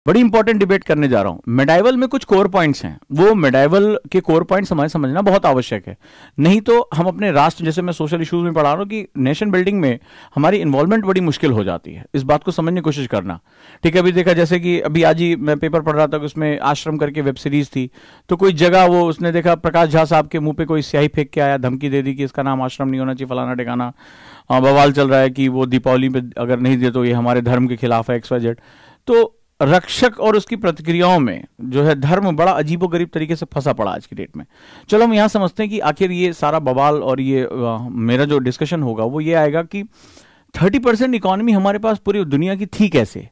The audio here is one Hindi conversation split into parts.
बड़ी इंपॉर्टेंट डिबेट करने जा रहा हूं। मेडाइवल में कुछ कोर पॉइंट्स हैं, वो मेडाइवल के कोर पॉइंट्स हमें समझना बहुत आवश्यक है। नहीं तो हम अपने राष्ट्र, जैसे मैं सोशल इश्यूज में पढ़ा रहा हूं कि नेशन बिल्डिंग में हमारी इन्वॉल्वमेंट बड़ी मुश्किल हो जाती है। इस बात को समझने की कोशिश करना। ठीक है, अभी देखा जैसे कि अभी आज ही मैं पेपर पढ़ रहा था कि उसमें आश्रम करके वेब सीरीज थी, तो कोई जगह वो उसने देखा प्रकाश झा साहब के मुंह पे कोई स्याही फेंक के आया, धमकी दे दी कि इसका नाम आश्रम नहीं होना चाहिए, फलाना ठिकाना। बवाल चल रहा है कि वो दीपावली पे अगर नहीं दे तो ये हमारे धर्म के खिलाफ है, XYZ। तो रक्षक और उसकी प्रतिक्रियाओं में जो है धर्म बड़ा अजीबोगरीब तरीके से फंसा पड़ा आज की डेट में। चलो हम यहां समझते हैं कि आखिर ये सारा बवाल और ये मेरा जो डिस्कशन होगा वो ये आएगा कि 30% इकोनॉमी हमारे पास पूरी दुनिया की थी कैसे,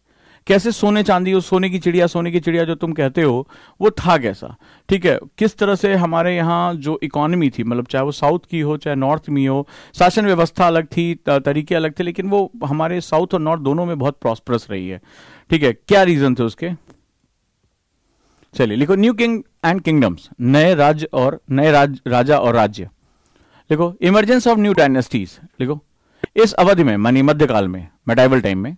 कैसे सोने चांदी, उस सोने की चिड़िया जो तुम कहते हो वो था कैसा। ठीक है, किस तरह से हमारे यहाँ जो इकोनॉमी थी, मतलब चाहे वो साउथ की हो चाहे नॉर्थ में हो, शासन व्यवस्था अलग थी, तरीके अलग थे, लेकिन वो हमारे साउथ और नॉर्थ दोनों में बहुत प्रॉस्परस रही है। ठीक है, क्या रीजन थे उसके, चलिए लिखो। न्यू किंग एंड किंगडम्स, नए राज्य और नए राजा और राज्य। लिखो इमरजेंस ऑफ न्यू डायनेस्टीज। लिखो इस अवधि में मानी मध्यकाल में, मेडाइवल टाइम में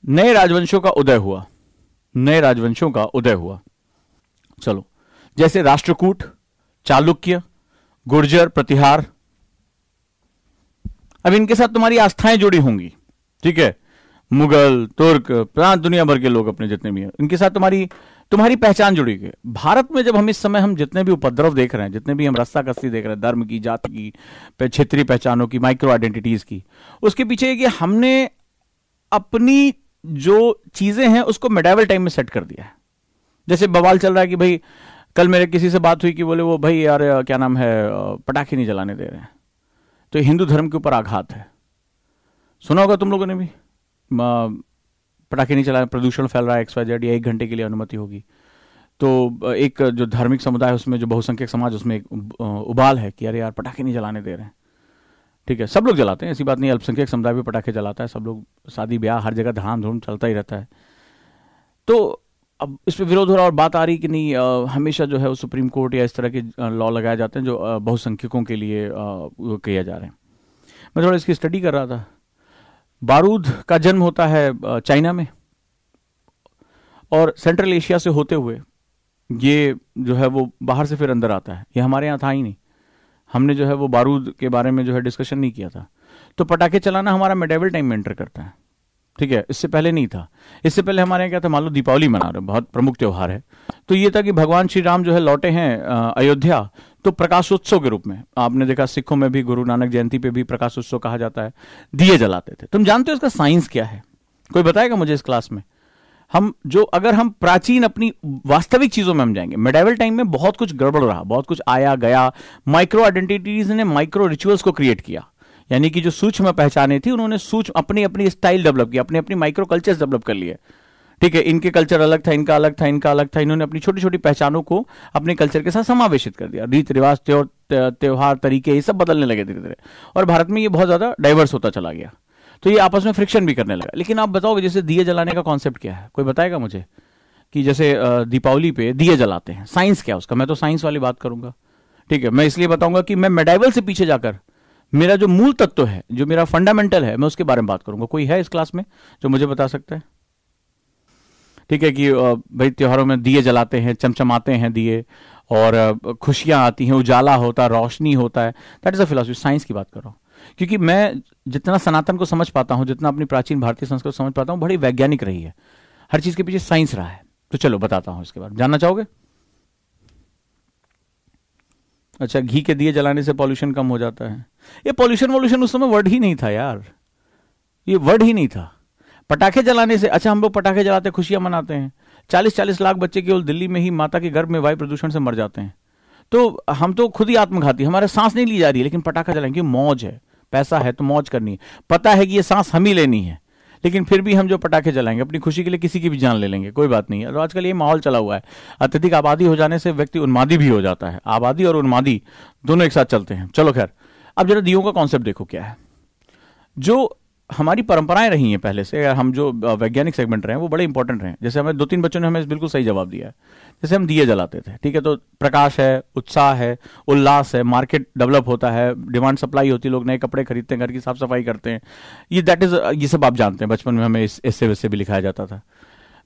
नए राजवंशों का उदय हुआ, नए राजवंशों का उदय हुआ। चलो, जैसे राष्ट्रकूट, चालुक्य, गुर्जर, प्रतिहार। अब इनके साथ तुम्हारी आस्थाएं जुड़ी होंगी। ठीक है, मुगल, तुर्क, दुनिया भर के लोग अपने जितने भी हैं, इनके साथ तुम्हारी पहचान जुड़ी है। भारत में जब हम इस समय हम जितने भी उपद्रव देख रहे हैं, जितने भी हम रस्सा कस्सी देख रहे हैं, धर्म की, जाति की, क्षेत्रीय पहचानों की, माइक्रो आइडेंटिटीज की, उसके पीछे कि हमने अपनी जो चीजें हैं उसको मेडाइवल टाइम में सेट कर दिया है। जैसे बवाल चल रहा है कि भाई कल मेरे किसी से बात हुई कि बोले वो भाई यार क्या नाम है, पटाखे नहीं जलाने दे रहे हैं, तो हिंदू धर्म के ऊपर आघात है। सुना होगा तुम लोगों ने भी, पटाखे नहीं चलाए, प्रदूषण फैल रहा है, XYZ, या 1 घंटे के लिए अनुमति होगी। तो एक जो धार्मिक समुदाय है उसमें, जो बहुसंख्यक समाज, उसमें एक उबाल है कि अरे यार पटाखे नहीं जलाने दे रहे हैं। ठीक है, सब लोग जलाते हैं, ऐसी बात नहीं, अल्पसंख्यक समुदाय भी पटाखे जलाता है, सब लोग, शादी ब्याह हर जगह धाम धूम चलता ही रहता है। तो अब इस पर विरोध हो रहा और बात आ रही कि नहीं, हमेशा जो है वो सुप्रीम कोर्ट या इस तरह के लॉ लगाए जाते हैं जो बहुसंख्यकों के लिए किए जा रहे हैं। मैं थोड़ा इसकी स्टडी कर रहा था। बारूद का जन्म होता है चाइना में, और सेंट्रल एशिया से होते हुए ये जो है वो बाहर से फिर अंदर आता है। ये हमारे यहाँ था ही नहीं, हमने जो है वो बारूद के बारे में जो है डिस्कशन नहीं किया था। तो पटाखे चलाना हमारा मेडाइवल टाइम में एंटर करता है। ठीक है, इससे पहले नहीं था। इससे पहले हमारे यहाँ क्या था, मान लो दीपावली मना रहे, बहुत प्रमुख त्यौहार है, तो ये था कि भगवान श्री राम जो है लौटे हैं अयोध्या, तो प्रकाशोत्सव के रूप में आपने देखा सिखों में भी गुरु नानक जयंती पे भी प्रकाशोत्सव कहा जाता है, दिए जलाते थे। तुम जानते हो इसका साइंस क्या है? कोई बताएगा मुझे इस क्लास में? अगर हम प्राचीन अपनी वास्तविक चीजों में हम जाएंगे, मेडाइवल टाइम में बहुत कुछ गड़बड़ रहा, बहुत कुछ आया गया, माइक्रो आइडेंटिटीज ने माइक्रो रिचुअल्स को क्रिएट किया, यानी कि जो सूक्ष्म पहचाने थी उन्होंने सूक्ष्म अपनी अपनी स्टाइल डेवलप किया, अपने अपनी माइक्रो कल्चर्स डेवलप कर लिए। ठीक है, इनके कल्चर अलग था, इनका अलग था, इनका अलग था, इन्होंने अपनी छोटी छोटी पहचानों को अपने कल्चर के साथ समावेशित कर दिया। रीत रिवाज, त्योहार, तरीके, ये सब बदलने लगे धीरे धीरे, और भारत में ये बहुत ज्यादा डाइवर्स होता चला गया। तो ये आपस में फ्रिक्शन भी करने लगा। लेकिन आप बताओगे जैसे दिए जलाने का कॉन्सेप्ट क्या है, कोई बताएगा मुझे? कि जैसे दीपावली पे दिए जलाते हैं, साइंस क्या है उसका? मैं तो साइंस वाली बात करूंगा। ठीक है, मैं इसलिए बताऊंगा कि मैं मेडाइवल से पीछे जाकर मेरा जो मूल तत्व है, जो मेरा फंडामेंटल है, मैं उसके बारे में बात करूंगा। कोई है इस क्लास में जो मुझे बता सकता है? ठीक है, कि भाई त्योहारों में दिए जलाते हैं, चमचमाते हैं दिए, और खुशियां आती हैं, उजाला होता है, रोशनी होता है। That is a philosophy, science की बात कर रहा हूं। क्योंकि मैं जितना सनातन को समझ पाता हूं, जितना अपनी प्राचीन भारतीय संस्कृति समझ पाता हूं, बड़ी वैज्ञानिक रही है, हर चीज के पीछे साइंस रहा है। तो चलो बताता हूं इसके बारे में, जानना चाहोगे? अच्छा, घी के दिए जलाने से पॉल्यूशन कम हो जाता है। ये पॉल्यूशन उस समय वर्ड ही नहीं था यार, ये वर्ड ही नहीं था। पटाखे जलाने से, अच्छा हम लोग पटाखे जलाते हैं, खुशियां मनाते हैं, 40-40 लाख बच्चे केवल दिल्ली में ही माता के गर्भ में वायु प्रदूषण से मर जाते हैं। तो हम तो खुद ही आत्मघाती, हमारे सांस नहीं ली जा रही है, लेकिन पटाखा जलाएंगे, मौज है, पैसा है तो मौज करनी है, पता है कि ये सांस हम ही लेनी है, लेकिन फिर भी हम जो पटाखे जलाएंगे अपनी खुशी के लिए, किसी की भी जान ले लेंगे, कोई बात नहीं है। तो आजकल ये माहौल चला हुआ है, अत्यधिक आबादी हो जाने से व्यक्ति उन्मादी भी हो जाता है। आबादी और उन्मादी दोनों एक साथ चलते हैं। चलो खैर, अब जरा दियों का कॉन्सेप्ट देखो क्या है। जो हमारी परंपराएं रही हैं पहले से, हम जो वैज्ञानिक सेगमेंट रहे हैं वो बड़े इंपॉर्टेंट रहे हैं। जैसे हमें 2-3 बच्चों ने हमें बिल्कुल सही जवाब दिया है। जैसे हम दिए जलाते थे, ठीक है, तो प्रकाश है, उत्साह है, उल्लास है, मार्केट डेवलप होता है, डिमांड सप्लाई होती है, लोग नए कपड़े खरीदते हैं, घर की साफ सफाई करते हैं, ये सब आप जानते हैं, बचपन में हमें इससे वैसे भी लिखाया जाता था।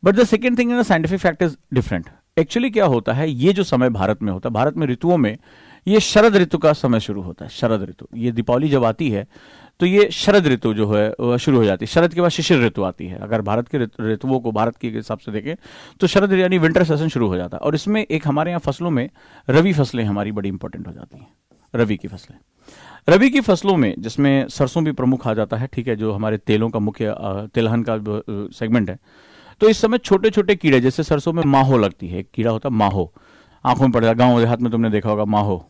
But the second thing in scientific fact is different. Actually क्या होता है, ये जो समय भारत में होता है, भारत में ऋतुओं में ये शरद ऋतु का समय शुरू होता है। शरद ऋतु, ये दीपावली जब आती है तो ये शरद ऋतु जो है शुरू हो जाती है। शरद के बाद शिशिर ऋतु आती है। अगर भारत के ऋतुओं को भारत के हिसाब से देखें तो शरद यानी विंटर सेशन शुरू हो जाता है। और इसमें एक हमारे यहाँ फसलों में रवि फसलें हमारी बड़ी इंपॉर्टेंट हो जाती हैं। रवि की फसलें, रवि की फसलों में जिसमें सरसों भी प्रमुख आ जाता है, ठीक है, जो हमारे तेलों का मुख्य तिलहन का सेगमेंट है। तो इस समय छोटे छोटे कीड़े, जैसे सरसों में माहो लगती है, एक कीड़ा होता है माहो, आंखों में पड़ता है, गांव देहात में तुमने देखा होगा माहो।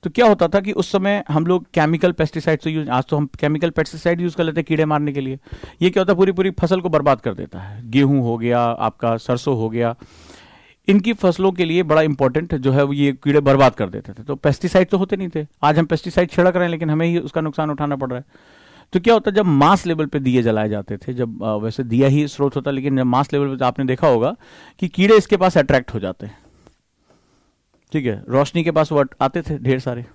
तो क्या होता था कि उस समय हम लोग केमिकल पेस्टिसाइड यूज, आज तो हम केमिकल पेस्टिसाइड यूज कर लेते हैं कीड़े मारने के लिए। ये क्या होता है, पूरी पूरी फसल को बर्बाद कर देता है। गेहूं हो गया, आपका सरसों हो गया, इनकी फसलों के लिए बड़ा इंपॉर्टेंट जो है ये कीड़े बर्बाद कर देते थे। तो पेस्टिसाइड तो होते नहीं थे, आज हम पेस्टिसाइड छिड़क रहे हैं लेकिन हमें ही उसका नुकसान उठाना पड़ रहा है। तो क्या होता है, जब मास लेवल पे दिए जलाए जाते थे, जब वैसे दिया ही स्रोत होता, लेकिन जब मास लेवल पे आपने देखा होगा कि कीड़े इसके पास अट्रैक्ट हो जाते हैं, ठीक है, रोशनी के पास वो आते थे ढेर सारे,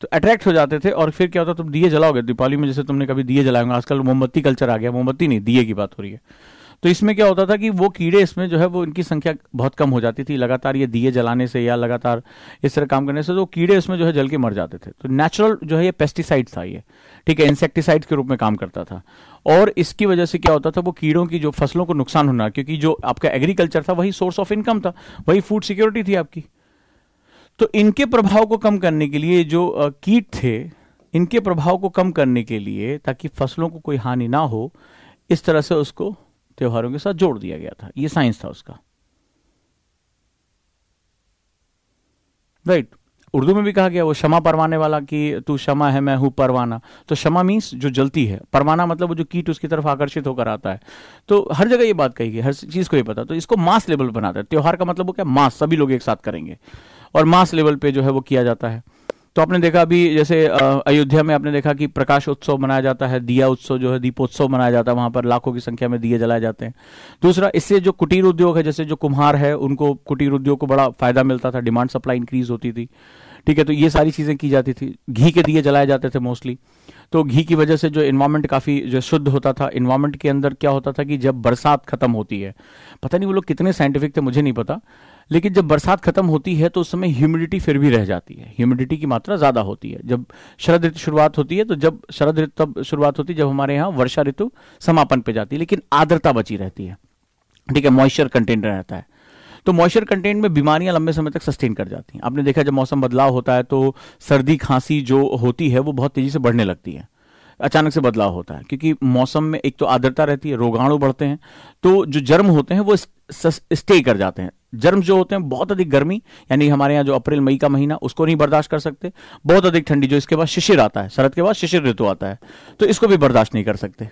तो अट्रैक्ट हो जाते थे। और फिर क्या होता, तुम दिए जलाओगे दीपावली में, जैसे तुमने कभी दिए जलाएंगे, आजकल मोमबत्ती कल्चर आ गया, मोमबत्ती नहीं दिए की बात हो रही है। तो इसमें क्या होता था कि वो कीड़े इसमें जो है वो इनकी संख्या बहुत कम हो जाती थी, लगातार ये दिए जलाने से या लगातार इस तरह काम करने से तो कीड़े इसमें जो है जल के मर जाते थे। तो नेचुरल जो है ये पेस्टिसाइड था, ये ठीक है, इंसेक्टिसाइड के रूप में काम करता था। और इसकी वजह से क्या होता था, वो कीड़ों की जो फसलों को नुकसान होना, क्योंकि जो आपका एग्रीकल्चर था वही सोर्स ऑफ इनकम था, वही फूड सिक्योरिटी थी आपकी। तो इनके प्रभाव को कम करने के लिए जो कीट थे, इनके प्रभाव को कम करने के लिए, ताकि फसलों को कोई हानि ना हो, इस तरह से उसको त्योहारों के साथ जोड़ दिया गया था। ये साइंस था उसका, राइट। उर्दू में भी कहा गया वो क्षमा परवाने वाला कि तू क्षमा है मैं हूं परवाना। तो क्षमा मीन्स जो जलती है, परवाना मतलब वो जो कीट उसकी तरफ आकर्षित होकर आता है। तो हर जगह ये बात कही गई, हर चीज को ये पता। तो इसको मास लेवल पर बनाता है त्योहार का, मतलब वो क्या, मास, सभी लोग एक साथ करेंगे और मास लेवल पे जो है वो किया जाता है। तो आपने देखा अभी जैसे अयोध्या में आपने देखा कि प्रकाश उत्सव मनाया जाता है, दिया उत्सव जो है दीपोत्सव मनाया जाता है, वहां पर लाखों की संख्या में दिए जलाए जाते हैं। दूसरा, इससे जो कुटीर उद्योग है, जैसे जो कुम्हार है उनको कुटीर उद्योग को बड़ा फायदा मिलता था, डिमांड सप्लाई इंक्रीज होती थी, ठीक है। तो ये सारी चीजें की जाती थी। घी के दिए जलाए जाते थे मोस्टली। तो घी की वजह से जो इन्वायरमेंट काफी जो शुद्ध होता था। इन्वायरमेंट के अंदर क्या होता था कि जब बरसात खत्म होती है, पता नहीं वो लोग कितने साइंटिफिक थे मुझे नहीं पता, लेकिन जब बरसात खत्म होती है तो उस समय ह्यूमिडिटी फिर भी रह जाती है, ह्यूमिडिटी की मात्रा ज्यादा होती है। जब शरद ऋतु शुरुआत होती है, तो जब शरद ऋतु तब शुरुआत होती है जब हमारे यहाँ वर्षा ऋतु समापन पे जाती है, लेकिन आर्द्रता बची रहती है, ठीक है, मॉइस्चर कंटेंट रहता है। तो मॉइस्चर कंटेंट में बीमारियां लंबे समय तक सस्टेन कर जाती हैं। आपने देखा जब मौसम बदलाव होता है तो सर्दी खांसी जो होती है वो बहुत तेजी से बढ़ने लगती है, अचानक से बदलाव होता है, क्योंकि मौसम में एक तो आर्द्रता रहती है, रोगाणु बढ़ते हैं, तो जो जर्म होते हैं वो स्टे कर जाते हैं। जर्म जो होते हैं, बहुत अधिक गर्मी, यानी हमारे यहाँ जो अप्रैल मई का महीना उसको नहीं बर्दाश्त कर सकते, बहुत अधिक ठंडी जो इसके बाद शिशिर आता है, शरद के बाद शिशिर ऋतु आता है, तो इसको भी बर्दाश्त नहीं कर सकते,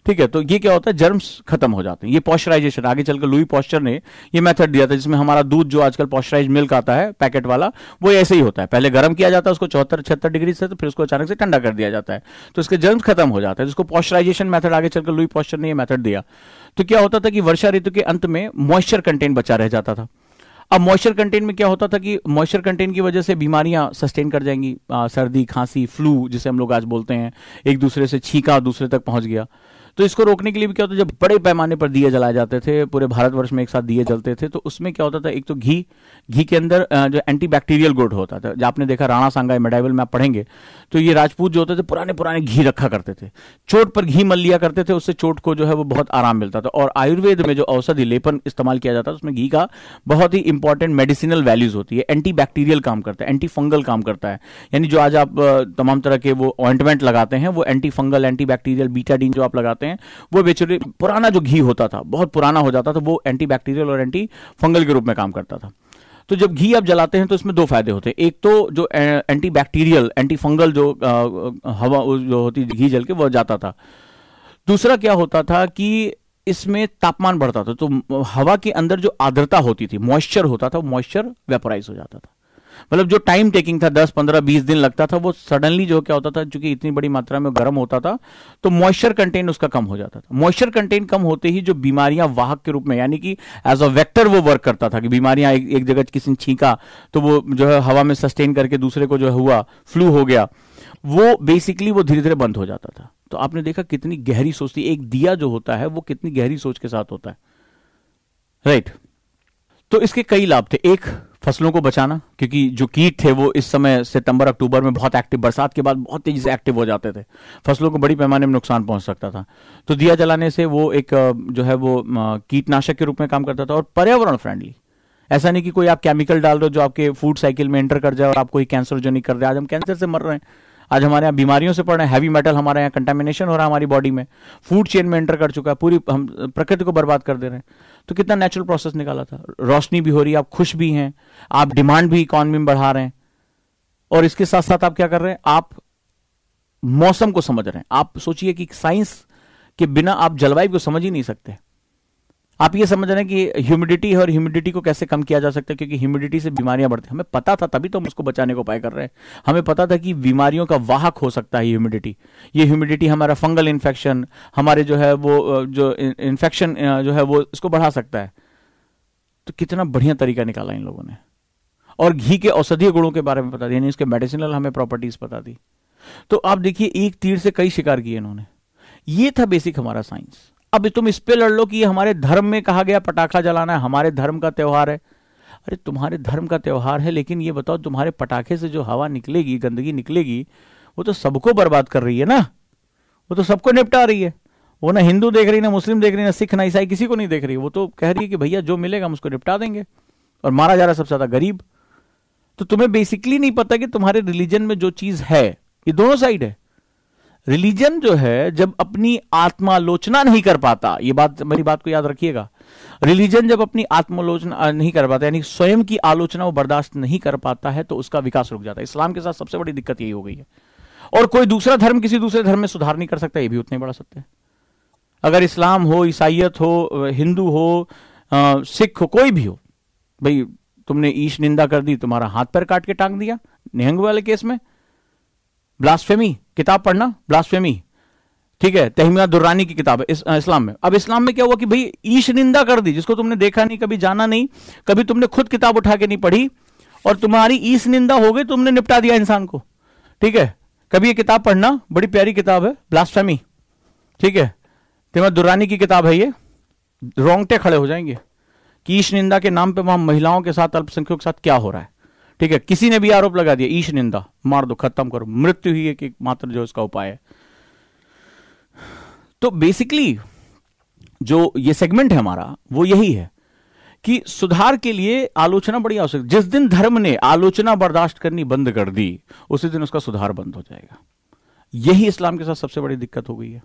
ठीक है। तो ये क्या होता है, जर्म्स खत्म हो जाते हैं। ये पॉस्चराइजेशन, आगे चलकर लुई पॉस्चर ने ये मेथड दिया था, जिसमें हमारा दूध जो आजकल पॉस्चराइज मिल्क आता है पैकेट वाला, वो ऐसे ही होता है, पहले गर्म किया जाता है उसको 74-76 डिग्री से, तो फिर उसको अचानक से ठंडा कर दिया जाता है, तो इसके जर्म्स खत्म हो जाते हैं, जिसको पॉस्चराइजेशन मेथड आगे चलकर लुई पॉस्चर ने ये मेथड दिया। तो क्या होता था कि वर्षा ऋतु के अंत में मॉइस्चर कंटेंट बचा रह जाता था। अब मॉइस्चर कंटेंट में क्या होता था कि मॉइस्चर कंटेंट की वजह से बीमारियां सस्टेन कर जाएंगी, सर्दी खांसी फ्लू जिसे हम लोग आज बोलते हैं, एक दूसरे से छींका दूसरे तक पहुंच गया। तो इसको रोकने के लिए भी क्या होता है, जब बड़े पैमाने पर दिए जलाए जाते थे, पूरे भारतवर्ष में एक साथ दिए जलते थे, तो उसमें क्या होता था, एक तो घी के अंदर जो एंटीबैक्टीरियल गुण होता था। जब आपने देखा राणा सांगा मेडाइवल में आप पढ़ेंगे तो ये राजपूत जो होते थे पुराने पुराने घी रखा करते थे, चोट पर घी मल लिया करते थे, उससे चोट को जो है वो बहुत आराम मिलता था। और आयुर्वेद में जो औषधि लेपन इस्तेमाल किया जाता है उसमें घी का बहुत ही इंपॉर्टेंट मेडिसिनल वैल्यूज होती है, एंटीबैक्टीरियल काम करता है, एंटी फंगल काम करता है। यानी जो आज आप तमाम तरह के वो ऑइंटमेंट लगाते हैं, वो एंटी फंगल एंटीबैक्टीरियल बीटाडीन जो आप लगाते हैं, वो पुराना जो घी होता था बहुत पुराना हो जाता था, वो एंटीबैक्टीरियल और एंटी फंगल के रूप में काम करता था। तो जब घी आप जलाते हैं तो इसमें दो फायदे होते हैं, एक तो जो एंटीबैक्टीरियल एंटी फंगल जो हवा जो होती घी जल के वो जाता था। दूसरा क्या होता था कि इसमें तापमान बढ़ता था, तो हवा के अंदर जो आर्द्रता होती थी, मॉइस्चर होता था, वो मॉइस्चर वेपोराइज हो जाता था। मतलब जो टाइम टेकिंग था 10, 15, 20 दिन लगता था, वो सडनली जो क्या होता था, क्योंकि इतनी बड़ी मात्रा में गर्म होता था तो मॉइस्चर कंटेंट उसका कम हो जाता था। मॉइस्चर कंटेंट कम होते ही जो बीमारियां वाहक के रूप में, यानी कि एज अ वेक्टर वो वर्क करता था, कि बीमारियां एक जगह किसी ने छींका तो वो जो है हवा में सस्टेन करके दूसरे को जो हुआ फ्लू हो गया, वो बेसिकली वो धीरे धीरे बंद हो जाता था। तो आपने देखा कितनी गहरी सोच थी, एक दिया जो होता है वो कितनी गहरी सोच के साथ होता है, राइट। तो इसके कई लाभ थे। एक, फसलों को बचाना, क्योंकि जो कीट थे वो इस समय सितंबर अक्टूबर में बहुत एक्टिव, बरसात के बाद बहुत तेजी से एक्टिव हो जाते थे, फसलों को बड़ी पैमाने में नुकसान पहुंच सकता था। तो दिया जलाने से वो एक जो है वो कीटनाशक के रूप में काम करता था, और पर्यावरण फ्रेंडली। ऐसा नहीं कि कोई आप केमिकल डाल रहे हो जो आपके फूड साइकिल में एंटर कर जाए और आपको कैंसरजेनिक कर दे। आज हम कैंसर से मर रहे हैं, आज हमारे यहाँ बीमारियों से पड़ रहे हैं, हैवी मेटल हमारे यहाँ कंटामिनेशन हो रहा है हमारी बॉडी में, फूड चेन में एंटर कर चुका है, पूरी हम प्रकृति को बर्बाद कर दे रहे हैं। तो कितना नेचुरल प्रोसेस निकाला था, रोशनी भी हो रही है, आप खुश भी हैं, आप डिमांड भी इकोनॉमी में बढ़ा रहे हैं, और इसके साथ साथ आप क्या कर रहे हैं, आप मौसम को समझ रहे हैं। आप सोचिए कि साइंस के बिना आप जलवायु को समझ ही नहीं सकते। आप ये समझ रहे हैं कि ह्यूमिडिटी है और ह्यूमिडिटी को कैसे कम किया जा सकता है, क्योंकि ह्यूमिडिटी से बीमारियां बढ़ती हैं। हमें पता था, तभी तो हम उसको बचाने को उपाय कर रहे हैं। हमें पता था कि बीमारियों का वाहक हो सकता है ह्यूमिडिटी। ये ह्यूमिडिटी हमारा फंगल इन्फेक्शन, हमारे जो है वो जो इन्फेक्शन जो है वो इसको बढ़ा सकता है। तो कितना बढ़िया तरीका निकाला इन लोगों ने। और घी के औषधीय गुणों के बारे में बता दिया, यानी इसके मेडिसिनल हमें प्रॉपर्टीज बता दी। तो आप देखिए, एक तीर से कई शिकार किए इन्होंने। ये था बेसिक हमारा साइंस। अब तुम इस पे लड़ लो कि ये हमारे धर्म में कहा गया पटाखा जलाना है, हमारे धर्म का त्योहार है। अरे तुम्हारे धर्म का त्योहार है, लेकिन ये बताओ तुम्हारे पटाखे से जो हवा निकलेगी, गंदगी निकलेगी, वो तो सबको बर्बाद कर रही है ना, वो तो सबको निपटा रही है। वो ना हिंदू देख रही, ना मुस्लिम देख रही, ना सिख, ना ईसाई, किसी को नहीं देख रही। वो तो कह रही है कि भैया जो मिलेगा हम उसको निपटा देंगे, और मारा जा रहा है सबसे ज्यादा गरीब। तो तुम्हें बेसिकली नहीं पता कि तुम्हारे रिलीजन में जो चीज है, ये दोनों साइड है। रिलीजन जो है जब अपनी आत्मालोचना नहीं कर पाता, ये बात, मेरी बात को याद रखिएगा, रिलीजन जब अपनी आत्मालोचना नहीं कर पाता, यानी स्वयं की आलोचना वो बर्दाश्त नहीं कर पाता है, तो उसका विकास रुक जाता है। इस्लाम के साथ सबसे बड़ी दिक्कत यही हो गई है। और कोई दूसरा धर्म किसी दूसरे धर्म में सुधार नहीं कर सकता, ये भी उतने बड़ा सत्य है। अगर इस्लाम हो, ईसाइयत हो, हिंदू हो, सिख हो, कोई भी हो, भाई तुमने ईश निंदा कर दी, तुम्हारा हाथ पैर काट के टांग दिया, निहंग वाले केस में। ब्लास्फेमी किताब पढ़ना, ब्लास्फेमी, ठीक है, तहमीया दुर्रानी की किताब है इस्लाम में। अब इस्लाम में क्या हुआ कि भाई ईश निंदा कर दी, जिसको तुमने देखा नहीं, कभी जाना नहीं, कभी तुमने खुद किताब उठा के नहीं पढ़ी, और तुम्हारी ईश निंदा हो गई, तुमने निपटा दिया इंसान को। ठीक है, कभी ये किताब पढ़ना, बड़ी प्यारी किताब है, ब्लास्फेमी, ठीक है, तहमीया दुर्रानी की किताब है ये। रोंगटे खड़े हो जाएंगे कि ईश निंदा के नाम पे वहां महिलाओं के साथ, अल्पसंख्यकों के साथ क्या हो रहा है। ठीक है, किसी ने भी आरोप लगा दिया, ईश निंदा, मार दो, खत्म करो, मृत्यु ही एक मात्र जो इसका उपाय है। तो बेसिकली जो ये सेगमेंट है हमारा, वो यही है कि सुधार के लिए आलोचना बड़ी आवश्यक। जिस दिन धर्म ने आलोचना बर्दाश्त करनी बंद कर दी, उसी दिन उसका सुधार बंद हो जाएगा। यही इस्लाम के साथ सबसे बड़ी दिक्कत हो गई है।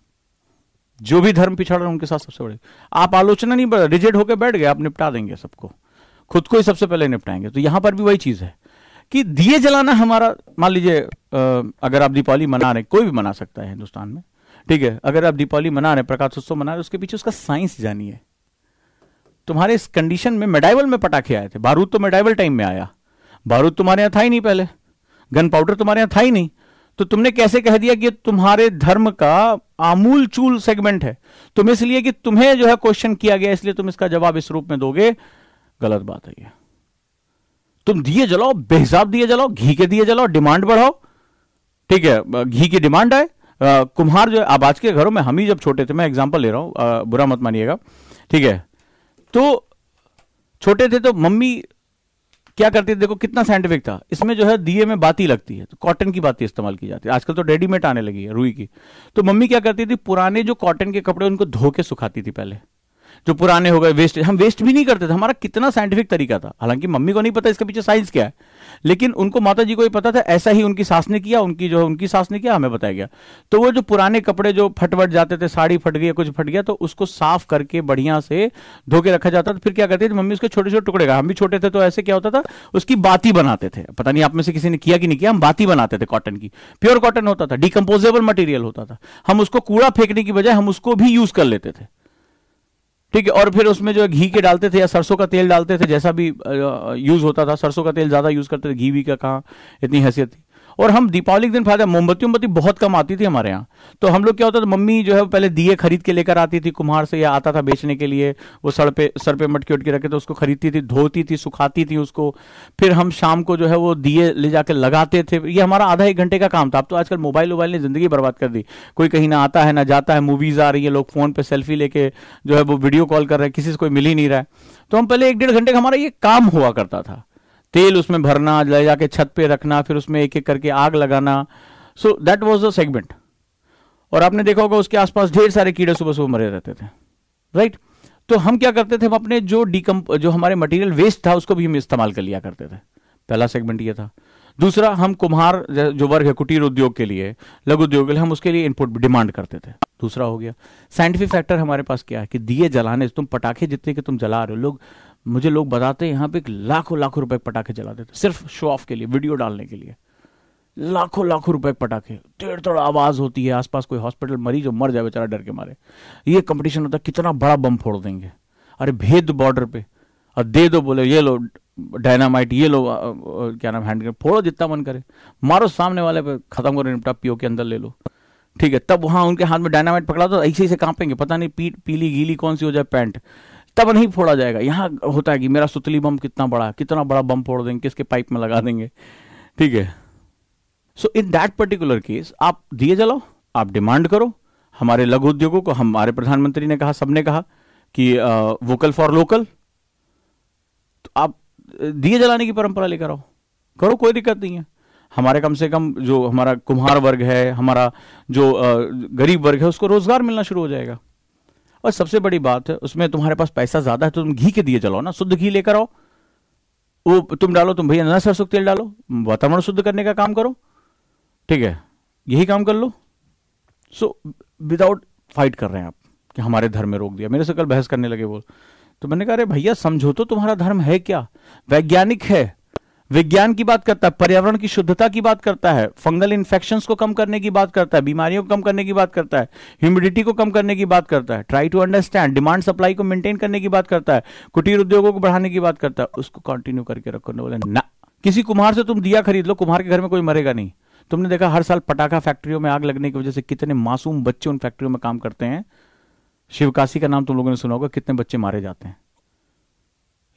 जो भी धर्म पिछड़ रहे हैं उनके साथ सबसे बड़ी, आप आलोचना नहीं, रिजिड होकर बैठ गए, आप निपटा देंगे सबको, खुद को ही सबसे पहले निपटाएंगे। तो यहां पर भी वही चीज है कि दिए जलाना हमारा, मान लीजिए अगर आप दीपावली मना रहे, कोई भी मना सकता है हिंदुस्तान में, ठीक है, अगर आप दीपावली मना रहे, प्रकाश उत्सव मना रहे, उसके पीछे उसका साइंस जानिए। तुम्हारे इस कंडीशन में मेडाइवल में पटाखे आए थे, बारूद तो मेडाइवल टाइम में आया, बारूद तुम्हारे यहां था ही नहीं पहले, गन पाउडर तुम्हारे यहां था ही नहीं, तो तुमने कैसे कह दिया कि तुम्हारे धर्म का आमूल चूल सेगमेंट है, तुम इसलिए कि तुम्हें जो है क्वेश्चन किया गया इसलिए तुम इसका जवाब इस रूप में दोगे? गलत बात है ये। तुम दिए जलाओ, बेहिसाब दिए जलाओ, घी के दिए जलाओ, डिमांड बढ़ाओ, ठीक है, घी की डिमांड आए। कुम्हार जो है, अब आज के घरों में, हम ही जब छोटे थे, मैं एग्जांपल ले रहा हूं, बुरा मत मानिएगा, ठीक है, तो छोटे थे तो मम्मी क्या करती थी, देखो कितना साइंटिफिक था, इसमें जो है दिए में बाती लगती है, तो कॉटन की बाती इस्तेमाल की जाती है, आजकल तो रेडीमेड आने लगी है रुई की। तो मम्मी क्या करती थी, पुराने जो कॉटन के कपड़े उनको धो के सुखाती थी पहले, जो पुराने हो गए, वेस्ट, हम वेस्ट भी नहीं करते थे, हमारा कितना साइंटिफिक तरीका था। हालांकि मम्मी को नहीं पता इसके पीछे साइंस क्या है, लेकिन उनको, माता जी को ही पता था, ऐसा ही उनकी सास ने किया, उनकी सास ने किया, हमें बताया गया। तो वो जो पुराने कपड़े जो फट जाते थे, साड़ी फट गई, कुछ फट गया, तो उसको साफ करके बढ़िया से धो के रखा जाता था। फिर क्या करती थी मम्मी, उसके छोटे छोटे टुकड़े का, हम भी छोटे थे तो ऐसे क्या होता था, उसकी बाती बनाते थे। पता नहीं आप में से किसी ने किया कि नहीं किया, हम बाती बनाते थे कॉटन की, प्योर कॉटन होता था, डिकम्पोजेबल मटेरियल होता था, हम उसको कूड़ा फेंकने की बजाय हम उसको भी यूज कर लेते थे, ठीक है। और फिर उसमें जो घी के डालते थे या सरसों का तेल डालते थे, जैसा भी यूज होता था, सरसों का तेल ज्यादा यूज करते थे, घी भी का कहां इतनी हैसियत थी। और हम दीपावली के दिन फायदा, मोमबत्ती बहुत कम आती थी हमारे यहाँ। तो हम लोग क्या होता था, मम्मी जो है पहले दिए खरीद के लेकर आती थी कुम्हार से, या आता था बेचने के लिए, वो सर पे मटके उटके रखे तो उसको खरीदती थी, धोती थी, सुखाती थी उसको, फिर हम शाम को जो है वो दिए ले जाकर लगाते थे। ये हमारा आधा एक घंटे का काम था। अब तो आजकल मोबाइल ने जिंदगी बर्बाद कर दी, कोई कहीं ना आता है ना जाता है, मूवीज आ रही है, लोग फोन पे सेल्फी लेके जो है वो वीडियो कॉल कर रहे हैं, किसी से कोई मिल ही नहीं रहा है। तो हम पहले 1-1.5 घंटे का हमारा ये काम हुआ करता था, तेल उसमें भरना, ले जाके छत पे रखना, फिर उसमें एक एक करके आग लगाना। So that was the segment. और आपने देखा होगा उसके आसपास ढेर सारे कीड़े सुबह सुबह मरे रहते थे, राइट। तो हम क्या करते थे, हम अपने जो हमारे मटेरियल वेस्ट था उसको भी हम इस्तेमाल कर लिया करते थे। पहला सेगमेंट ये था। दूसरा, हम कुम्हार जो वर्ग है कुटीर उद्योग के लिए, लघु उद्योग के लिए, हम उसके लिए इनपुट डिमांड करते थे। दूसरा हो गया साइंटिफिक फैक्टर हमारे पास क्या है कि दिए जलाने, तुम पटाखे जितने के तुम जला रहे हो, मुझे लोग बताते हैं यहाँ पे लाखों लाखों रुपए पटाखे जलाते थे सिर्फ शो ऑफ के लिए, वीडियो डालने के लिए। लाखों लाखों रुपए पटाखे, टेढ़ तोड़ आवाज होती है, आसपास कोई हॉस्पिटल मरीज जो मर जाए बेचारा डर के मारे। ये कंपटीशन होता है कितना बड़ा बम फोड़ देंगे, अरे भेद बॉर्डर पे और दे दो, बोले ये लो डायनामाइट, ये लो क्या नाम हैंड, फोड़ो जितना मन करे, मारो सामने वाले पे, खत्म करो, निपटा, पीओ के अंदर ले लो, ठीक है। तब वहां उनके हाथ में डायनामाइट पकड़ा तो ऐसे ऐसे कांपेंगे, पता नहीं पीली गीली कौन सी हो जाए पैंट, तब नहीं फोड़ा जाएगा। यहाँ होता है कि मेरा सुतली बम कितना बड़ा बम फोड़ देंगे, किसके पाइप में लगा देंगे, ठीक है। सो इन दैट पर्टिकुलर केस आप दिए जलाओ, आप डिमांड करो। हमारे लघु उद्योगों को हमारे प्रधानमंत्री ने कहा, सबने कहा कि वोकल फॉर लोकल, तो आप दिए जलाने की परंपरा लेकर आओ, करो, कोई दिक्कत नहीं है। हमारे कम से कम जो हमारा कुम्हार वर्ग है, हमारा जो गरीब वर्ग है, उसको रोजगार मिलना शुरू हो जाएगा। और सबसे बड़ी बात है, उसमें तुम्हारे पास पैसा ज्यादा है तो तुम घी के दिए जलाओ ना, शुद्ध घी लेकर आओ, वो तुम डालो, तुम भैया ना सरसों तेल डालो, वातावरण शुद्ध करने का काम करो, ठीक है, यही काम कर लो। सो विदाउट फाइट कर रहे हैं आप कि हमारे धर्म में रोक दिया। मेरे से कल बहस करने लगे वो, तो मैंने कहा अरे भैया समझो तो तुम्हारा धर्म है क्या, वैज्ञानिक है, विज्ञान की बात करता है, पर्यावरण की शुद्धता की बात करता है, फंगल इन्फेक्शंस को कम करने की बात करता है, बीमारियों को कम करने की बात करता है, ह्यूमिडिटी को कम करने की बात करता है, try to understand, demand supply को मेंटेन करने की बात करता है, कुटीर उद्योगों को बढ़ाने की बात करता है। उसको कंटिन्यू करके रखो। ने बोले ना, किसी कुम्हार से तुम दिया खरीद लो, कुम्हार के घर में कोई मरेगा नहीं। तुमने देखा हर साल पटाखा फैक्ट्रियों में आग लगने की वजह से कितने मासूम बच्चे उन फैक्ट्रियों में काम करते हैं। शिवकाशी का नाम तुम लोगों ने सुना होगा, कितने बच्चे मारे जाते हैं।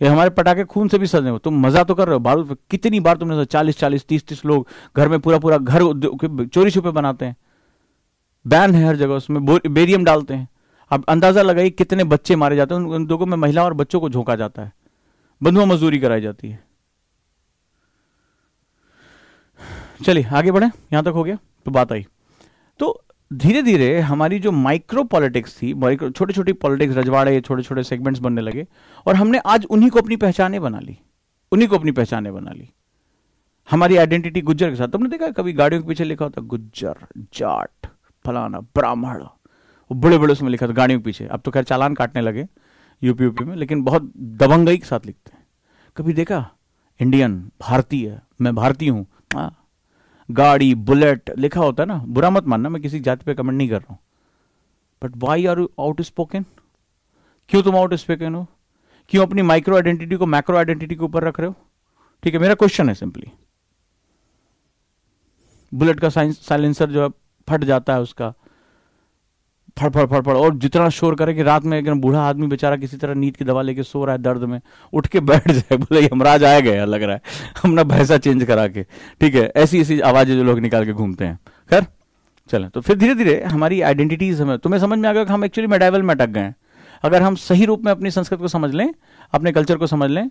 ये हमारे पटाखे खून से भी सजे हो, तुम मजा तो कर रहे हो, बारूद कितनी बार तुमने 40-40, 30-30 लोग घर में पूरा घर चोरी छुपे बनाते हैं, बैन है हर जगह, उसमें बेरियम डालते हैं। अब अंदाजा लगाइए कितने बच्चे मारे जाते हैं, उन लोगों में महिला और बच्चों को झोंका जाता है, बंधुआ मजदूरी कराई जाती है। चलिए आगे बढ़े, यहां तक हो गया तो बात आई। तो धीरे धीरे हमारी जो माइक्रो पॉलिटिक्स थी, छोटी छोटी पॉलिटिक्स, रजवाड़े, छोटे छोटे सेगमेंट्स बनने लगे, और हमने आज उन्हीं को अपनी पहचाने बना ली, हमारी आइडेंटिटी गुज्जर के साथ। तुमने देखा कभी गाड़ियों के पीछे लिखा होता गुज्जर, जाट, फलाना, ब्राह्मण, बड़े बड़े उसमें लिखा था गाड़ियों के पीछे। अब तो खैर चालान काटने लगे यूपी में, लेकिन बहुत दबंगई के साथ लिखते हैं। कभी देखा इंडियन, भारतीय, मैं भारतीय हूं, गाड़ी, बुलेट लिखा होता है ना। बुरा मत मानना, मैं किसी जाति पे कमेंट नहीं कर रहा हूं, but why are you outspoken? क्यों तुम आउट स्पोकन हो? क्यों अपनी माइक्रो आइडेंटिटी को मैक्रो आइडेंटिटी के ऊपर रख रहे हो? ठीक है, मेरा क्वेश्चन है सिंपली। बुलेट का साइलेंसर जो है फट जाता है, उसका फड़ और जितना शोर करे कि रात में एकदम बूढ़ा आदमी बेचारा किसी तरह नींद की दवा लेके सो रहा है, दर्द में उठ के बैठ जाए, बोले यमराज आया गया लग रहा है, हमने भैंसा चेंज करा के, ठीक है, ऐसी ऐसी आवाजें जो लोग निकाल के घूमते हैं। खैर चले, तो फिर धीरे धीरे हमारी आइडेंटिटीज, तुम्हें समझ में आ गया कि हम एक्चुअली मेडाइवल में अटक गए हैं। अगर हम सही रूप में अपनी संस्कृति को समझ लें, अपने कल्चर को समझ लें,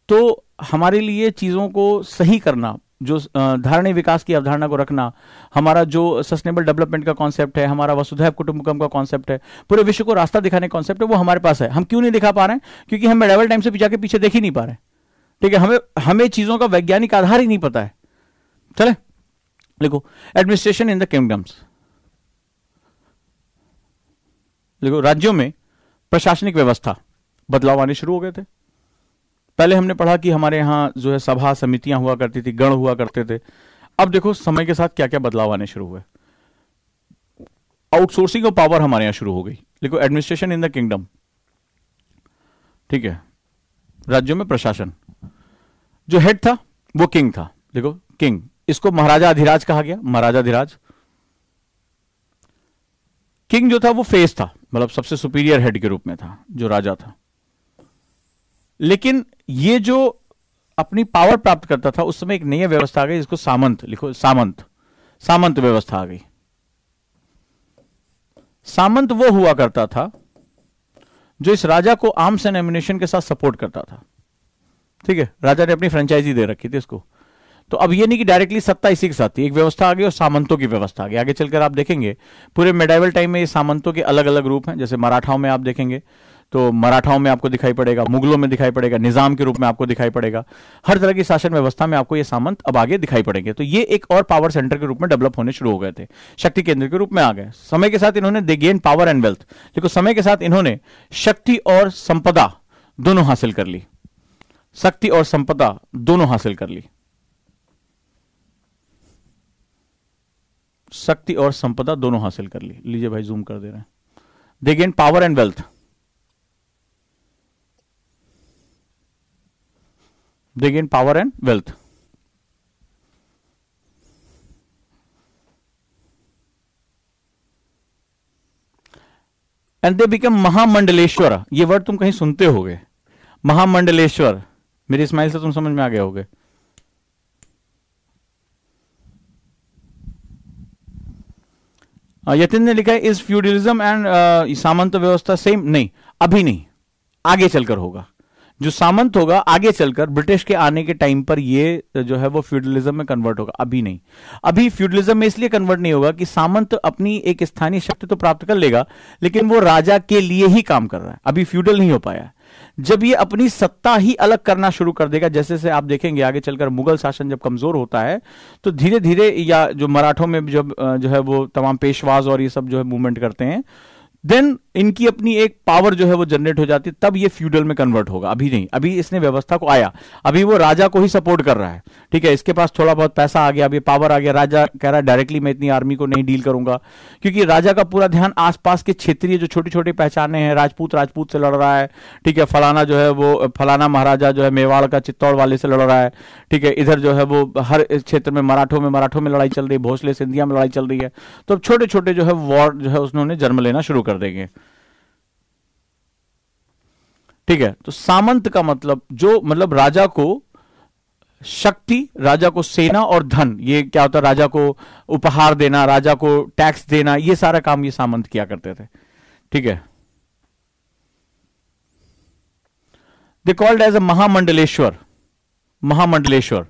तो हमारे लिए चीजों को सही करना, जो धारणीय विकास की अवधारणा को रखना, हमारा जो सस्टेनेबल डेवलपमेंट का कॉन्सेप्ट है, हमारा वसुधैव कुटुंबकम का कॉन्सेप्ट है, पूरे विश्व को रास्ता दिखाने का कॉन्सेप्ट है, वो हमारे पास है। हम क्यों नहीं दिखा पा रहे हैं? क्योंकि हम मेडाइवल टाइम से पीछे देख ही नहीं पा रहे। ठीक है, हमें चीजों का वैज्ञानिक आधार ही नहीं पता है। चले लिखो, एडमिनिस्ट्रेशन इन द किंगडम्स। लिखो, राज्यों में प्रशासनिक व्यवस्था बदलाव आने शुरू हो गए थे। पहले हमने पढ़ा कि हमारे यहां जो है सभा समितियां हुआ करती थी, गण हुआ करते थे। अब देखो समय के साथ क्या क्या बदलाव आने शुरू हुए। आउटसोर्सिंग ऑफ पावर हमारे यहां शुरू हो गई। देखो, एडमिनिस्ट्रेशन इन द किंगडम, ठीक है, राज्यों में प्रशासन, जो हेड था वो किंग था। देखो, किंग, इसको महाराजा अधिराज कहा गया, महाराजा अधिराज। किंग जो था वो फेस था, मतलब सबसे सुपीरियर हेड के रूप में था, जो राजा था। लेकिन ये जो अपनी पावर प्राप्त करता था, उस समय एक नई व्यवस्था आ गई, जिसको सामंत लिखो, सामंत, सामंत व्यवस्था आ गई। सामंत वो हुआ करता था जो इस राजा को आर्म्स एंड एम्युनिशन के साथ सपोर्ट करता था। ठीक है, राजा ने अपनी फ्रेंचाइजी दे रखी थी इसको। तो अब ये नहीं कि डायरेक्टली सत्ता इसी के साथ थी, एक व्यवस्था आ गई और सामंतों की व्यवस्था आ गई। आगे चलकर आप देखेंगे पूरे मेडाइवल टाइम में ये सामंतों के अलग अलग रूप हैं। जैसे मराठाओं में आप देखेंगे तो मराठाओं में आपको दिखाई पड़ेगा, मुगलों में दिखाई पड़ेगा, निजाम के रूप में आपको दिखाई पड़ेगा, हर तरह की शासन व्यवस्था में आपको ये सामंत अब आगे दिखाई पड़ेंगे। तो ये एक और पावर सेंटर के रूप में डेवलप होने शुरू हो गए थे, शक्ति केंद्र के रूप में आ गए। समय के साथ इन्होंने दे गेन पावर एंड वेल्थ, देखो समय के साथ इन्होंने शक्ति और संपदा दोनों हासिल कर ली, शक्ति और संपदा दोनों हासिल कर ली, शक्ति और संपदा दोनों हासिल कर ली। लीजिए भाई, जूम कर दे रहे हैं। दे gain power and wealth, they gain power and wealth, and they become महामंडलेश्वर। ये वर्ड तुम कहीं सुनते होगे, महामंडलेश्वर, मेरी स्माइल से तुम समझ में आ गए होगे। यतिन ने लिखा है इज फ्यूडलिज्म एंड सामंत व्यवस्था सेम? नहीं, अभी नहीं, आगे चलकर होगा। जो सामंत होगा आगे चलकर ब्रिटिश के आने के टाइम पर ये जो है वो फ्यूडलिज्म में कन्वर्ट होगा, अभी नहीं। अभी फ्यूडलिज्म में इसलिए कन्वर्ट नहीं होगा कि सामंत अपनी एक स्थानीय शक्ति तो प्राप्त कर लेगा, लेकिन वो राजा के लिए ही काम कर रहा है, अभी फ्यूडल नहीं हो पाया। जब ये अपनी सत्ता ही अलग करना शुरू कर देगा, जैसे से आप देखेंगे आगे चलकर मुगल शासन जब कमजोर होता है तो धीरे धीरे, या जो मराठों में जब जो है वो तमाम पेशवाज और ये सब जो है मूवमेंट करते हैं, देन इनकी अपनी एक पावर जो है वो जनरेट हो जाती है, तब ये फ्यूडल में कन्वर्ट होगा, अभी नहीं। अभी इसने व्यवस्था को आया, अभी वो राजा को ही सपोर्ट कर रहा है। ठीक है, इसके पास थोड़ा बहुत पैसा आ गया, अभी पावर आ गया, राजा कह रहा है डायरेक्टली मैं इतनी आर्मी को नहीं डील करूंगा, क्योंकि राजा का पूरा ध्यान आसपास के क्षेत्रीय जो छोटी छोटी पहचाने हैं, राजपूत राजपूत से लड़ रहा है। ठीक है, फलाना जो है वो फलाना महाराजा जो है मेवाड़ का चित्तौड़ वाले से लड़ रहा है। ठीक है, इधर जो है वो हर क्षेत्र में मराठों में लड़ाई चल रही है, भोसले सिंधिया में लड़ाई चल रही है। तो अब छोटे छोटे जो है वॉर जो है उन्होंने जन्म लेना शुरू कर देंगे। ठीक है, तो सामंत का मतलब जो, मतलब राजा को शक्ति, राजा को सेना और धन, ये क्या होता है, राजा को उपहार देना, राजा को टैक्स देना, ये सारा काम ये सामंत किया करते थे। ठीक है, दे कॉल्ड एज अ महामंडलेश्वर, महामंडलेश्वर।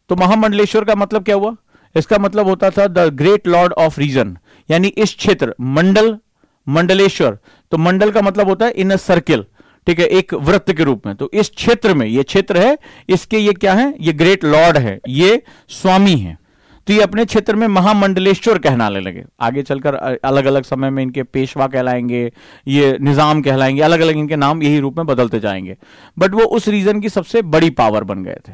तो महामंडलेश्वर का मतलब क्या हुआ? इसका मतलब होता था the great lord of region, यानी इस क्षेत्र, मंडल, मंडलेश्वर, तो मंडल का मतलब होता है इन अ सर्किल। ठीक है, एक वृत्त के रूप में। तो इस क्षेत्र में, ये क्षेत्र है, इसके ये क्या है, ये ग्रेट लॉर्ड है, ये स्वामी है। तो ये अपने क्षेत्र में महामंडलेश्वर कहलाने लगे। आगे चलकर अलग अलग समय में इनके पेशवा कहलाएंगे, ये निजाम कहलाएंगे, अलग अलग इनके नाम यही रूप में बदलते जाएंगे। बट वो उस रीजन की सबसे बड़ी पावर बन गए थे,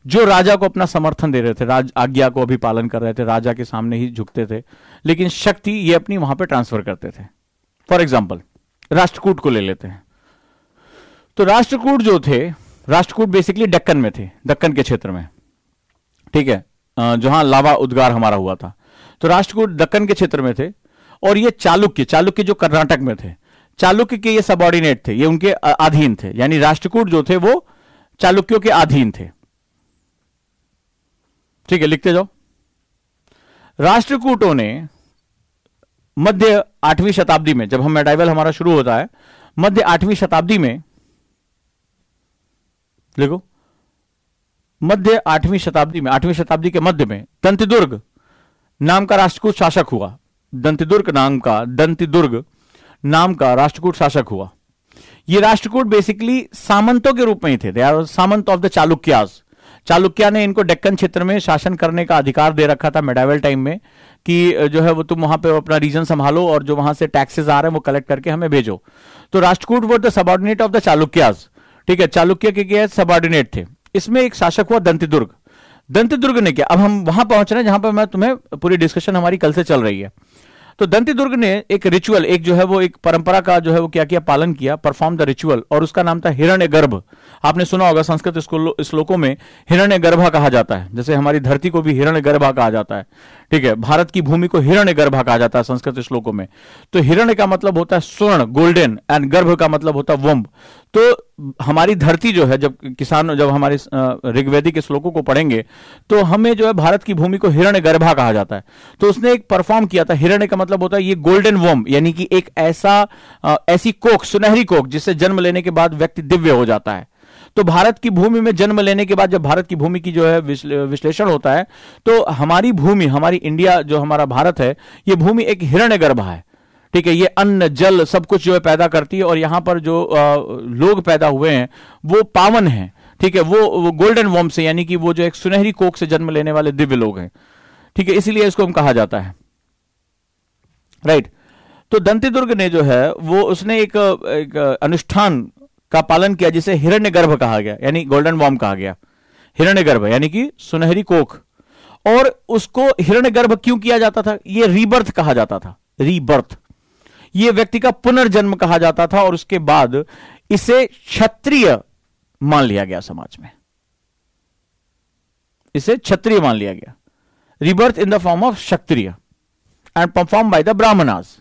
जो राजा को अपना समर्थन दे रहे थे, राज आज्ञा को अभी पालन कर रहे थे, राजा के सामने ही झुकते थे, लेकिन शक्ति ये अपनी वहां पे ट्रांसफर करते थे। फॉर एग्जाम्पल राष्ट्रकूट को ले लेते हैं। तो राष्ट्रकूट जो थे, राष्ट्रकूट बेसिकली दक्कन में थे, दक्कन के क्षेत्र में। ठीक है, जहां लावा उद्गार हमारा हुआ था। तो राष्ट्रकूट दक्कन के क्षेत्र में थे, और ये चालुक्य, चालुक्य जो कर्नाटक में थे, चालुक्य के ये सबऑर्डिनेट थे, ये उनके अधीन थे, यानी राष्ट्रकूट जो थे वो चालुक्यों के अधीन थे। ठीक है, लिखते जाओ। राष्ट्रकूटों ने मध्य 8वीं शताब्दी में, जब हम मेडाइवल हमारा शुरू होता है, मध्य 8वीं शताब्दी में, देखो मध्य 8वीं शताब्दी में, 8वीं शताब्दी के मध्य में दंतिदुर्ग नाम का राष्ट्रकूट शासक हुआ। दंतिदुर्ग नाम का राष्ट्रकूट शासक हुआ। ये राष्ट्रकूट बेसिकली सामंतों के रूप में ही थे, दे आर सामंत ऑफ द चालुक्यास। चालुक्या ने इनको डेक्कन क्षेत्र में शासन करने का अधिकार दे रखा था मेडाइवल टाइम में, कि जो है वो तुम वहां पे अपना रीजन संभालो और जो वहां से टैक्सेस आ रहे हैं वो कलेक्ट करके हमें भेजो। तो राष्ट्रकूट वो the subordinate of the Chalukyas. ठीक है, चालुक्य के सबऑर्डिनेट थे। इसमें एक शासक हुआ दंतिदुर्ग। दंतिदुर्ग ने क्या, अब हम वहां पहुंच रहे हैं जहां पर मैं तुम्हें पूरी डिस्कशन हमारी कल से चल रही है। तो दंती दुर्ग ने एक रिचुअल, एक जो है वो एक परंपरा का जो है वो क्या किया, पालन किया, परफॉर्म द रिचुअल, और उसका नाम था हिरण्यगर्भ। आपने सुना होगा संस्कृत श्लोकों में हिरण्यगर्भा कहा जाता है, जैसे हमारी धरती को भी हिरण्यगर्भा कहा जाता है, ठीक है, भारत की भूमि को हिरण्यगर्भा कहा जाता है संस्कृत श्लोकों में। तो हिरण्य का मतलब होता है स्वर्ण, गोल्डन, एंड गर्भ का मतलब होता है वंब। तो हमारी धरती जो है, जब हमारे ऋग्वेदिक श्लोकों को पढ़ेंगे तो हमें जो है भारत की भूमि को हिरण्यगर्भा कहा जाता है। तो उसने एक परफॉर्म किया था, हिरण्य का मतलब होता है ये गोल्डन वंब, यानी कि एक ऐसी कोख, सुनहरी कोख, जिससे जन्म लेने के बाद व्यक्ति दिव्य हो जाता है। तो भारत की भूमि में जन्म लेने के बाद जब भारत की भूमि की जो है विश्लेषण होता है, तो हमारी भूमि, हमारी इंडिया, जो हमारा भारत है, ये भूमि एक हिरण्यगर्भा है, ठीक है। ये अन्न जल सब कुछ जो है पैदा करती है, और यहां पर जो लोग पैदा हुए हैं वो पावन हैं, ठीक है, वो गोल्डन वंब से, यानी कि वो जो एक सुनहरी कोख से जन्म लेने वाले दिव्य लोग हैं, ठीक है, इसीलिए इसको हम कहा जाता है, राइट। तो दंती दुर्ग ने जो है वो उसने एक अनुष्ठान का पालन किया जिसे हिरण्यगर्भ कहा गया, यानी गोल्डन वॉर्म कहा गया। हिरण्यगर्भ यानी कि सुनहरी कोख। और उसको हिरण्यगर्भ क्यों किया जाता था? ये रीबर्थ कहा जाता था, रीबर्थ, ये व्यक्ति का पुनर्जन्म कहा जाता था। और उसके बाद इसे क्षत्रिय मान लिया गया समाज में, इसे क्षत्रिय मान लिया गया। Rebirth in the form of Kshatriya and perform by the Brahmanas,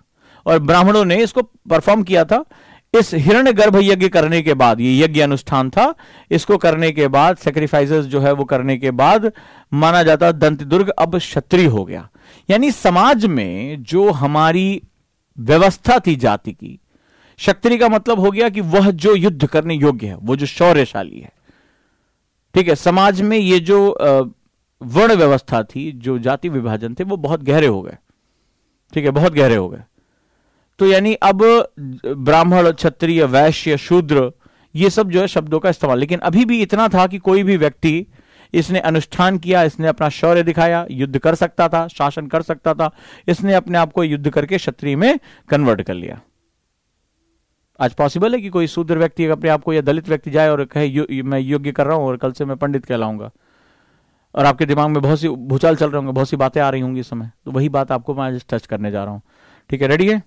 और ब्राह्मणों ने इसको परफॉर्म किया था। इस हिरण्यगर्भ यज्ञ करने के बाद, ये यज्ञ अनुष्ठान था, इसको करने के बाद, सैक्रिफाइसेस जो है वो करने के बाद माना जाता दंती दुर्ग अब क्षत्रिय हो गया। यानी समाज में जो हमारी व्यवस्था थी जाति की, क्षत्रिय का मतलब हो गया कि वह जो युद्ध करने योग्य है, वो जो शौर्यशाली है, ठीक है। समाज में ये जो वर्ण व्यवस्था थी, जो जाति विभाजन थे, वो बहुत गहरे हो गए, ठीक है, बहुत गहरे हो गए। तो यानी अब ब्राह्मण, क्षत्रिय, वैश्य, शूद्र, ये सब जो है शब्दों का इस्तेमाल, लेकिन अभी भी इतना था कि कोई भी व्यक्ति इसने अनुष्ठान किया, इसने अपना शौर्य दिखाया, युद्ध कर सकता था, शासन कर सकता था, इसने अपने आप को युद्ध करके क्षत्रिय में कन्वर्ट कर लिया। आज पॉसिबल है कि कोई शूद्र व्यक्ति अपने आप को, या दलित व्यक्ति जाए और कहे मैं योग्य कर रहा हूं और कल से मैं पंडित कहलाऊंगा, और आपके दिमाग में बहुत सी भूचाल चल रहे होंगे, बहुत सी बातें आ रही होंगी इस समय। तो वही बात आपको मैं आज टच करने जा रहा हूं, ठीक है। रेडी है?